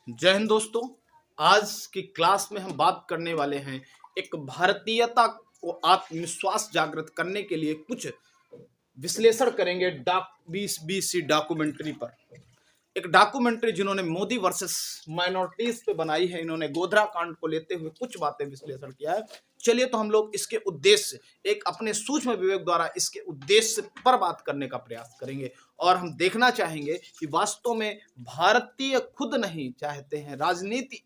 जय हिंद दोस्तों। आज की क्लास में हम बात करने वाले हैं एक भारतीयता को आत्मविश्वास जागृत करने के लिए कुछ विश्लेषण करेंगे बीबीसी डॉक्यूमेंट्री पर। एक डॉक्यूमेंट्री जिन्होंने मोदी वर्सेस माइनॉरिटीज पे बनाई है। इन्होंने गोधरा कांड को लेते हुए कुछ बातें विश्लेषण किया है। चलिए तो हम लोग इसके उद्देश्य एक अपने सूक्ष्म विवेक द्वारा इसके उद्देश्य पर बात करने का प्रयास करेंगे और हम देखना चाहेंगे कि वास्तव में भारतीय खुद नहीं चाहते हैं। राजनीति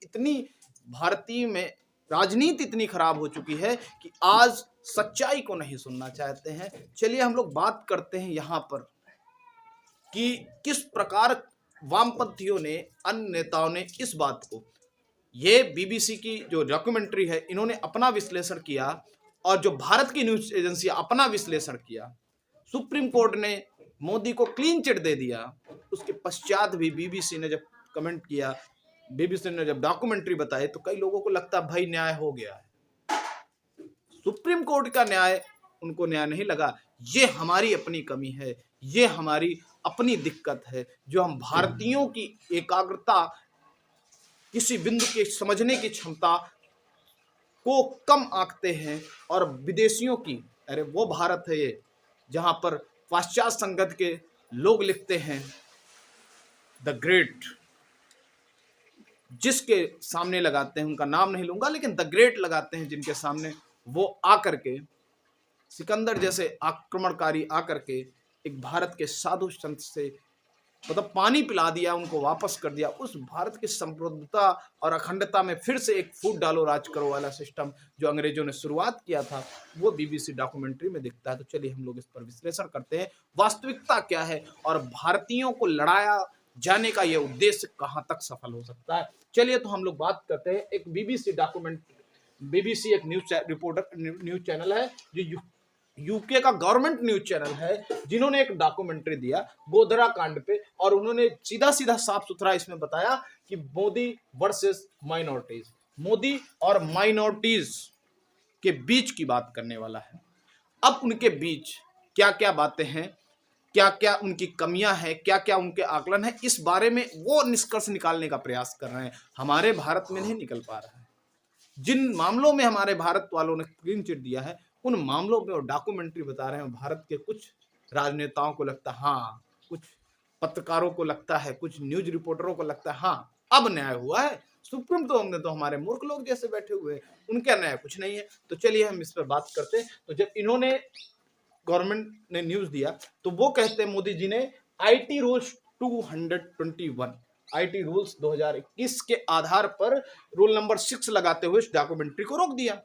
इतनी खराब हो चुकी है कि आज सच्चाई को नहीं सुनना चाहते हैं। चलिए हम लोग बात करते हैं यहाँ पर कि किस प्रकार वामपंथियों ने, अन्य नेताओं ने इस बात को, ये बीबीसी की जो डॉक्यूमेंट्री है, इन्होंने अपना विश्लेषण किया और जो भारत की न्यूज एजेंसी अपना विश्लेषण किया। सुप्रीम कोर्ट ने मोदी को क्लीन चिट दे दिया। उसके पश्चात भी बीबीसी ने जब कमेंट किया, बीबीसी ने जब डॉक्यूमेंट्री बताई, तो कई लोगों को लगता भाई न्याय हो गया है। सुप्रीम कोर्ट का न्याय उनको न्याय नहीं लगा। ये हमारी अपनी कमी है, ये हमारी अपनी दिक्कत है, जो हम भारतीयों की एकाग्रता, किसी बिंदु के समझने की क्षमता को कम आंकते हैं और विदेशियों की, अरे वो भारत है ये जहां पर पाश्चात्य संगत के लोग लिखते हैं द ग्रेट, जिसके सामने लगाते हैं, उनका नाम नहीं लूंगा लेकिन द ग्रेट लगाते हैं, जिनके सामने वो आकर के, सिकंदर जैसे आक्रमणकारी आकर के एक भारत के साधु संत से मतलब पानी पिला दिया, उनको वापस कर दिया। उस भारत की संप्रभुता और अखंडता में फिर से एक फूट डालो राज करो वाला सिस्टम जो अंग्रेजों ने शुरुआत किया था, वो बीबीसी डॉक्यूमेंट्री में दिखता है। तो चलिए हम लोग इस पर विश्लेषण करते हैं, वास्तविकता क्या है और भारतीयों को लड़ाया जाने का यह उद्देश्य कहां तक सफल हो सकता है। चलिए तो हम लोग बात करते हैं एक बीबीसी डॉक्यूमेंट्री। बीबीसी एक न्यूज चैनल है जो यूके का गवर्नमेंट न्यूज चैनल है, जिन्होंने एक डॉक्यूमेंट्री दिया गोधरा कांड पे और उन्होंने सीधा सीधा साफ सुथरा इसमें बताया कि मोदी वर्सेस माइनॉरिटीज, मोदी और माइनॉरिटीज के बीच की बात करने वाला है। अब उनके बीच क्या क्या बातें हैं, क्या क्या उनकी कमियां हैं, क्या क्या उनके आकलन है, इस बारे में वो निष्कर्ष निकालने का प्रयास कर रहे हैं। हमारे भारत में नहीं निकल पा रहा है। जिन मामलों में हमारे भारत वालों ने क्लीन चिट दिया है, उन मामलों में और डॉक्यूमेंट्री बता रहे हैं। भारत के कुछ राजनेताओं को लगता है हाँ, कुछ पत्रकारों को लगता है, कुछ न्यूज रिपोर्टरों को लगता है हाँ अब न्याय हुआ है। सुप्रीम तो हमने तो हमारे मूर्ख लोग जैसे बैठे हुए हैं, उनका न्याय कुछ नहीं है। तो चलिए हम इस पर बात करते हैं। तो जब इन्होंने, गवर्नमेंट ने न्यूज दिया, तो वो कहते हैं मोदी जी ने आईटी रूल्स 221, आईटी रूल्स 2021 के आधार पर रूल नंबर 6 लगाते हुए इस डॉक्यूमेंट्री को रोक दिया।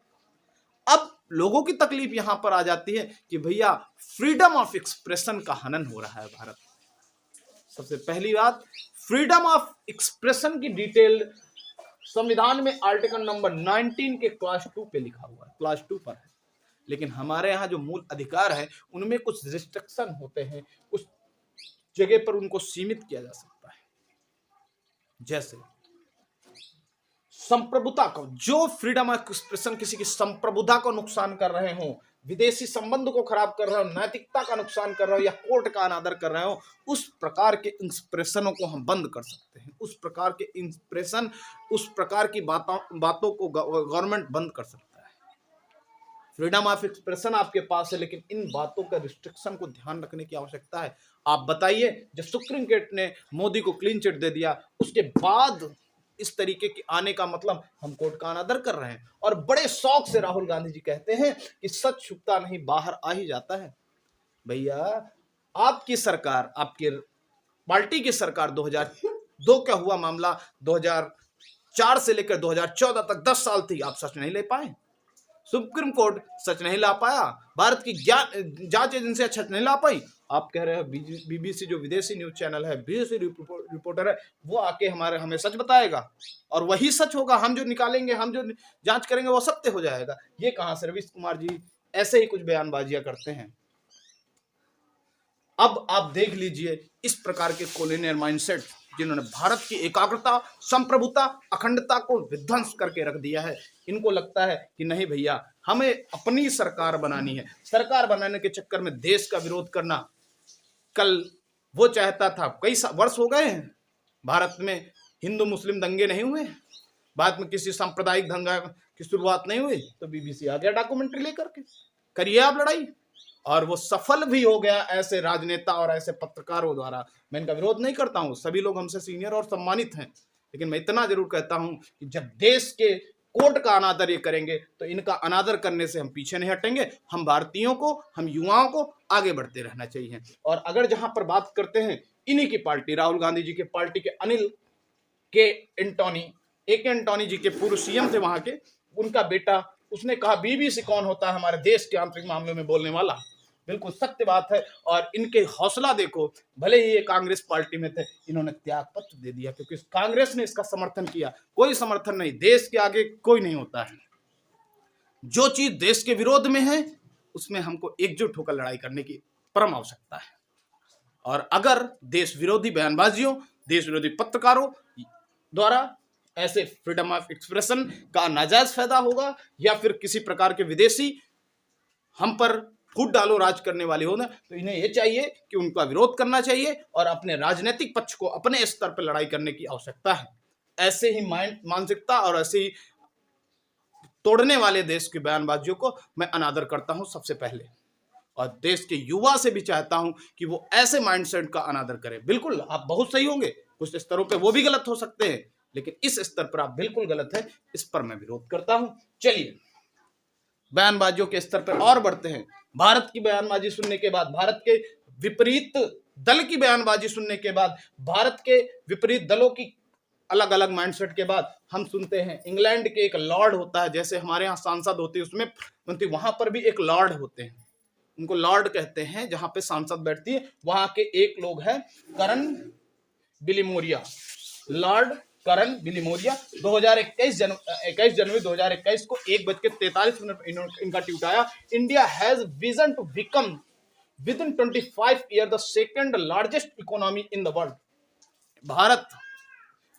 अब लोगों की तकलीफ यहां पर आ जाती है कि भैया फ्रीडम ऑफ एक्सप्रेशन का हनन हो रहा है भारत। सबसे पहली बात, फ्रीडम ऑफ एक्सप्रेशन की डिटेल संविधान में आर्टिकल नंबर 19 के क्लास 2 पे लिखा हुआ है, क्लास 2 पर है। लेकिन हमारे यहाँ जो मूल अधिकार है उनमें कुछ रिस्ट्रिक्शन होते हैं, उस जगह पर उनको सीमित किया जा सकता है। जैसे संप्रभुता को, जो फ्रीडम ऑफ एक्सप्रेशन किसी की संप्रभुता को नुकसान कर रहे हो, विदेशी संबंध को खराब कर रहे हो, नैतिकता का नुकसान कर रहे हो या कोर्ट का अनादर कर रहे हो, उस प्रकार के एक्सप्रेशनों को हम बंद कर सकते हैं। उस प्रकार के एक्सप्रेशन, उस प्रकार की बातों को गवर्नमेंट बंद कर सकता है। फ्रीडम ऑफ एक्सप्रेशन आपके पास है, लेकिन इन बातों का रिस्ट्रिक्शन को ध्यान रखने की आवश्यकता है। आप बताइए, जब सुप्रीम कोर्ट ने मोदी को क्लीन चिट दे दिया, उसके बाद इस तरीके के आने का मतलब हम कोर्ट का अनादर कर रहे हैं। और बड़े शौक से राहुल गांधी जी कहते हैं कि सच छुपता नहीं, बाहर आ ही जाता है। भैया आपकी सरकार, आपकी पार्टी की सरकार 2002 का हुआ मामला 2004 से लेकर 2014 तक 10 साल थी, आप सच नहीं ले पाए। सुप्रीम कोर्ट सच नहीं ला पाया, भारत की जांच एजेंसी सच नहीं ला पाई। आप कह रहे हो बीबीसी जो विदेशी न्यूज चैनल है, विदेशी रिपोर्टर है, वो आके हमें सच बताएगा और वही सच होगा। हम जो निकालेंगे, हम जो जांच करेंगे वो सत्य हो जाएगा। ये कहां से? रवीश कुमार जी ऐसे ही कुछ बयानबाजियां करते हैं। अब आप देख लीजिए इस प्रकार के कॉलोनियल माइंडसेट जिन्होंने भारत की एकाग्रता, संप्रभुता, अखंडता को विध्वंस करके रख दिया है, इनको लगता है कि नहीं भैया हमें अपनी सरकार बनानी है। सरकार बनाने के चक्कर में देश का विरोध करना, कल वो चाहता था, कई वर्ष हो गए हैं भारत में हिंदू मुस्लिम दंगे नहीं हुए, बाद में किसी सांप्रदायिक दंगा की शुरुआत नहीं हुई, तो बीबीसी आ गया डॉक्यूमेंट्री लेकर के, करिए आप लड़ाई। और वो सफल भी हो गया ऐसे राजनेता और ऐसे पत्रकारों द्वारा। मैं इनका विरोध नहीं करता हूं, सभी लोग हमसे सीनियर और सम्मानित हैं, लेकिन मैं इतना जरूर कहता हूं कि जब देश के कोर्ट का अनादर ये करेंगे तो इनका अनादर करने से हम पीछे नहीं हटेंगे। हम भारतीयों को, हम युवाओं को आगे बढ़ते रहना चाहिए। और अगर जहां पर बात करते हैं इन्हीं की पार्टी, राहुल गांधी जी की पार्टी के अनिल के एंटोनी, ए के एंटोनी जी के पूर्व सीएम थे वहां के, उनका बेटा, उसने कहा बीबीसी कौन होता है हमारे देश के आंतरिक मामलों में बोलने वाला। बिल्कुल सत्य बात है। और इनके हौसला देखो, भले ही ये कांग्रेस पार्टी में थे, इन्होंने त्याग पत्र दे दिया क्योंकि कांग्रेस ने इसका समर्थन किया। कोई समर्थन नहीं, देश के आगे कोई नहीं होता है। जो चीज देश के विरोध में है उसमें हमको एकजुट होकर लड़ाई करने की परम आवश्यकता है। और अगर देश विरोधी बयानबाजियों, देश विरोधी पत्रकारों द्वारा ऐसे फ्रीडम ऑफ एक्सप्रेशन का नाजायज फायदा होगा, या फिर किसी प्रकार के विदेशी हम पर फूट डालो राज करने वाले हो ना, तो इन्हें यह चाहिए कि उनका विरोध करना चाहिए और अपने राजनीतिक पक्ष को अपने स्तर पर लड़ाई करने की आवश्यकता है। ऐसे ही मानसिकता और ऐसे ही तोड़ने वाले देश की बयानबाजियों को मैं अनादर करता हूं सबसे पहले, और देश के युवा से भी चाहता हूं कि वो ऐसे माइंडसेट का अनादर करें। बिल्कुल आप बहुत सही होंगे, कुछ स्तरों पे वो भी गलत हो सकते हैं, लेकिन इस स्तर पर आप बिल्कुल गलत है, इस पर मैं विरोध करता हूं। चलिए बयानबाजियों के स्तर पर और बढ़ते हैं। भारत की बयानबाजी सुनने के बाद, भारत के विपरीत दल की बयानबाजी सुनने के बाद, भारत के विपरीत दलों की अलग अलग माइंडसेट के बाद हम सुनते हैं इंग्लैंड के एक लॉर्ड होता है, जैसे हमारे यहाँ सांसद होते हैं उसमें मंत्री, वहां पर भी एक लॉर्ड होते हैं, उनको लॉर्ड कहते हैं, जहां पे सांसद बैठती है। वहां के एक लोग हैं करन बिलिमोरिया, लॉर्ड करन बिलिमोरिया। 21 जनवरी 2021 को 1:43 इनका ट्वीट आया, India has vision to become within 25 year the second largest economy in the world. Bharat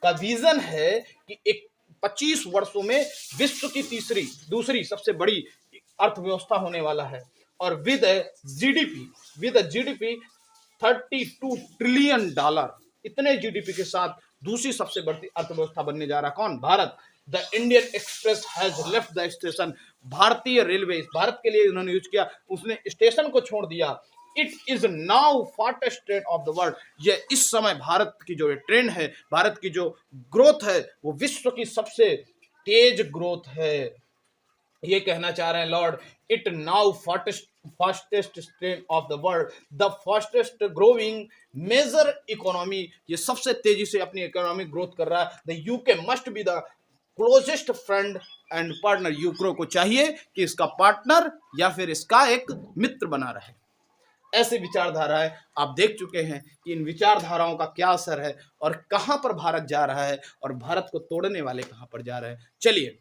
का विजन है कि 25 वर्षों में विश्व की दूसरी सबसे बड़ी अर्थव्यवस्था होने वाला है, और विद जीडीपी 32 ट्रिलियन डॉलर, इतने जीडीपी के साथ दूसरी सबसे बड़ी अर्थव्यवस्था बनने जा रहा। कौन? Bharat. The Indian express has left the station, भारतीय रेलवे, भारत के लिए उन्होंने यूज किया, उसने स्टेशन को छोड़ दिया। It is now fastest train of the world, ये इस समय भारत की जो ट्रेन है, भारत की जो ग्रोथ है, वो विश्व की सबसे तेज ग्रोथ है, ये कहना चाह रहे हैं lord. It now fastest train of the world, the fastest growing major economy, ये सबसे तेजी से अपनी इकोनॉमिक ग्रोथ कर रहा है। The UK must be the closest friend and partner, यूक्रो को चाहिए कि इसका पार्टनर या फिर इसका एक मित्र बना रहे। ऐसी विचारधारा है। आप देख चुके हैं कि इन विचारधाराओं का क्या असर है और कहां पर भारत जा रहा है, और भारत को तोड़ने वाले कहां पर जा रहे हैं। चलिए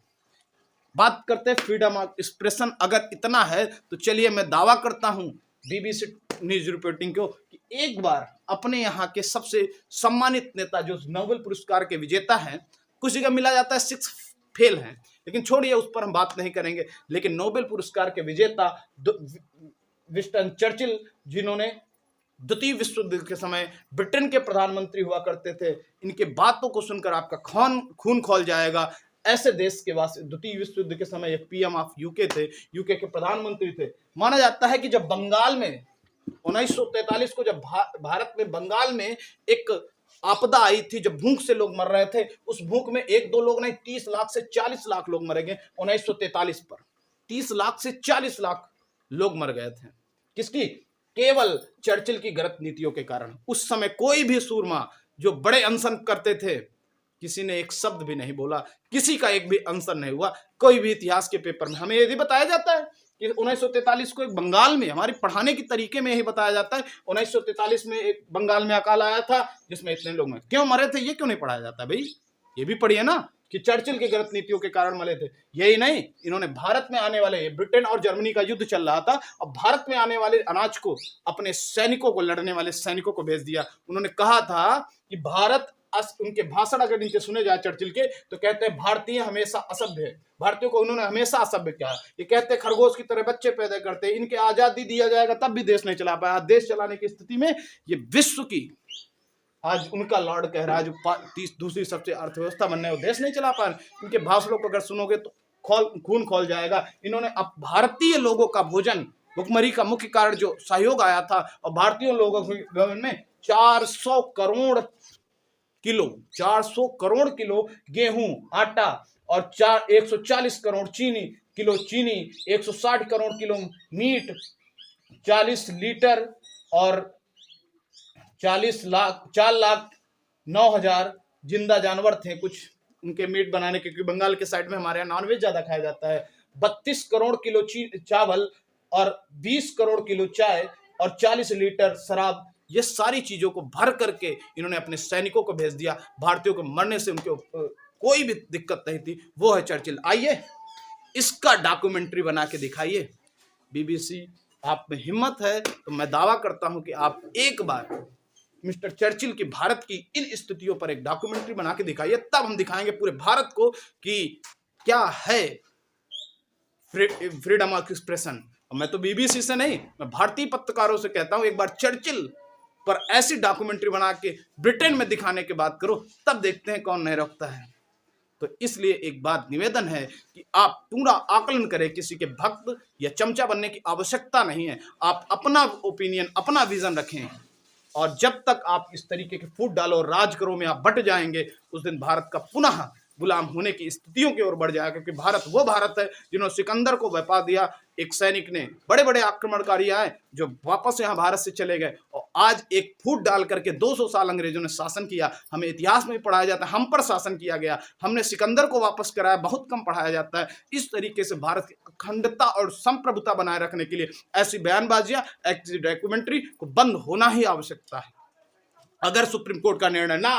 बात करते हैं फ्रीडम ऑफ एक्सप्रेशन अगर इतना है तो चलिए मैं दावा करता हूं बीबीसी न्यूज रिपोर्टिंग को कि एक बार अपने यहाँ के सबसे सम्मानित नेता जो नोबेल पुरस्कार के विजेता हैं, कुछ जगह मिला जाता है 6 फेल हैं, लेकिन छोड़िए उस पर हम बात नहीं करेंगे। लेकिन नोबेल पुरस्कार के विजेता विंस्टन चर्चिल, जिन्होंने द्वितीय विश्व युद्ध के समय ब्रिटेन के प्रधानमंत्री हुआ करते थे, इनके बातों को सुनकर आपका खून खौल जाएगा। ऐसे देश के वासी, द्वितीय विश्व युद्ध के समय एक पीएम ऑफ यूके थे, यूके के प्रधानमंत्री थे। माना जाता है कि जब बंगाल में 1943 को जब भारत में बंगाल में एक आपदा आई थी, जब भूख से लोग मर रहे थे, उस भूख में 1-2 लोग नहीं 30 लाख से 40 लाख लोग मर गए 1943 पर। 30 लाख से 40 लाख लोग मर गए थे, किसकी? केवल चर्चिल की गलत नीतियों के कारण। उस समय कोई भी सूरमा जो बड़े अनशन करते थे, किसी ने एक शब्द भी नहीं बोला, किसी का एक भी अनशन नहीं हुआ। कोई भी इतिहास के पेपर में हमें यदि बताया जाता है कि 1943 को एक बंगाल में, हमारी पढ़ाने की तरीके में यही बताया जाता है 1943 में एक बंगाल में अकाल आया था जिसमें इतने लोग मरे, क्यों मरे थे ये क्यों नहीं पढ़ाया जाता भाई? ये भी पढ़िए ना कि चर्चिल की गलत नीतियों के कारण मरे थे। यही नहीं, इन्होंने भारत में आने वाले, ब्रिटेन और जर्मनी का युद्ध चल रहा था, अब भारत में आने वाले अनाज को अपने सैनिकों को, लड़ने वाले सैनिकों को भेज दिया। उन्होंने कहा था कि भारत, उनके भाषण अगर नीचे सुने जाए चर्चिल के, तो कहते हैं भारतीय हमेशा असभ्य है, भारतीयों को उन्होंने हमेशा असभ्य कहा। ये कहते खरगोश की तरह बच्चे पैदा करते, इनके आजादी दिया जाएगा तब भी देश नहीं चला पाया। देश चलाने की स्थिति में ये विश्व की आज उनका लॉर्ड कह रहा है जो दूसरी सबसे अर्थव्यवस्था बनने वो देश नहीं चला पा रहे। उनके भाषणों को अगर सुनोगे तो खून खोल जाएगा। इन्होंने अब भारतीय लोगों का भोजन भुखमरी का मुख्य कारण जो सहयोग आया था, और भारतीय लोगों में 400 करोड़ किलो गेहूं आटा और 140 करोड़ किलो चीनी, 160 करोड़ किलो मीट, 40 लीटर और 4,09,000 जिंदा जानवर थे कुछ उनके मीट बनाने के, क्योंकि बंगाल के साइड में हमारे यहाँ नॉनवेज ज्यादा खाया जाता है। 32 करोड़ किलो चावल और 20 करोड़ किलो चाय और 40 लीटर शराब, ये सारी चीजों को भर करके इन्होंने अपने सैनिकों को भेज दिया। भारतीयों को मरने से उनके कोई भी दिक्कत नहीं थी। वो है चर्चिल। आइए इसका डॉक्यूमेंट्री बना के दिखाइए। बीबीसी, आप में हिम्मत है तो मैं दावा करता हूं कि आप एक बार मिस्टर चर्चिल की भारत की इन स्थितियों पर एक डॉक्यूमेंट्री बना के दिखाइए, तब हम दिखाएंगे पूरे भारत को कि क्या है फ्रीडम ऑफ एक्सप्रेशन। मैं तो बीबीसी से नहीं, मैं भारतीय पत्रकारों से कहता हूं एक बार चर्चिल पर ऐसी डॉक्यूमेंट्री बना के ब्रिटेन में दिखाने की बात करो, तब देखते हैं कौन नहीं रोकता है। तो इसलिए एक बात निवेदन है कि आप पूरा आकलन करें। किसी के भक्त या चमचा बनने की आवश्यकता नहीं है। आप अपना ओपिनियन, अपना विजन रखें, और जब तक आप इस तरीके के फूट डालो और राज करो में आप बट जाएंगे, उस दिन भारत का पुनः गुलाम होने की स्थितियों की ओर बढ़ जाएगा। क्योंकि भारत वो भारत है जिन्होंने सिकंदर को बता दिया। एक सैनिक ने, बड़े बड़े आक्रमणकारी आए जो वापस यहाँ भारत से चले गए, और आज एक फूट डाल करके 200 साल अंग्रेजों ने शासन किया। हमें इतिहास में पढ़ाया जाता है हम पर शासन किया गया, हमने सिकंदर को वापस कराया, बहुत कम पढ़ाया जाता है। इस तरीके से भारत की अखंडता और संप्रभुता बनाए रखने के लिए ऐसी बयानबाजियां, ऐसी डॉक्यूमेंट्री को बंद होना ही आवश्यकता है। अगर सुप्रीम कोर्ट का निर्णय ना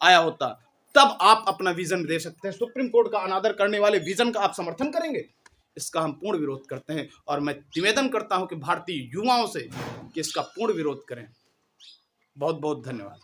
आया होता तब आप अपना विजन दे सकते हैं। सुप्रीम कोर्ट का अनादर करने वाले विजन का आप समर्थन करेंगे? इसका हम पूर्ण विरोध करते हैं, और मैं निवेदन करता हूं कि भारतीय युवाओं से कि इसका पूर्ण विरोध करें। बहुत बहुत धन्यवाद।